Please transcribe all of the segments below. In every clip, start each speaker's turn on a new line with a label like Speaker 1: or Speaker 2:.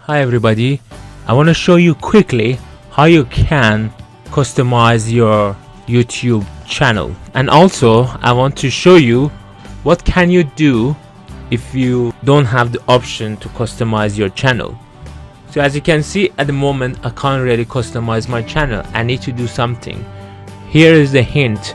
Speaker 1: Hi everybody, I want to show you quickly how you can customize your YouTube channel, and also I want to show you what can you do if you don't have the option to customize your channel. So as you can see, at the moment I can't really customize my channel. I need to do something. Here is the hint.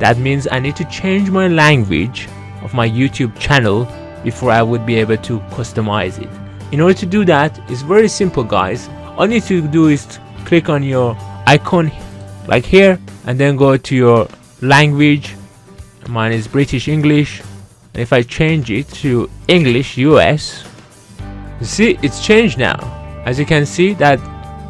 Speaker 1: That means I need to change my language of my YouTube channel before I would be able to customize it. In order to do that, it's very simple, guys. All you need to do is click on your icon like here and then go to your language. Mine is British English, and if I change it to English US, you see it's changed now. As you can see, that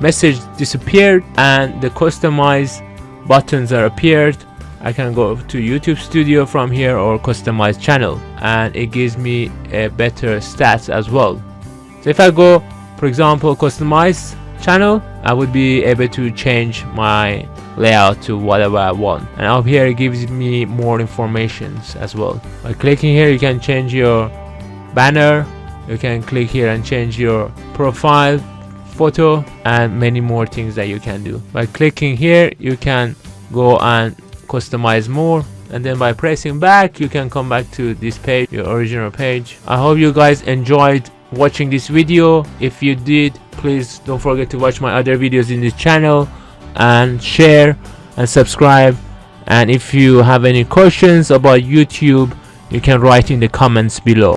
Speaker 1: message disappeared and the customize buttons are appeared. I can go to YouTube Studio from here or customize channel, and it gives me a better stats as well. So if I go, for example, customize channel, I would be able to change my layout to whatever I want, and up here it gives me more informations as well. By clicking here, you can change your banner, you can click here and change your profile photo, and many more things that you can do. By clicking here, you can go and customize more, and then by pressing back you can come back to this page, your original page. I hope you guys enjoyed watching this video. If you did, please don't forget to watch my other videos in this channel and share and subscribe. And if you have any questions about YouTube, you can write in the comments below.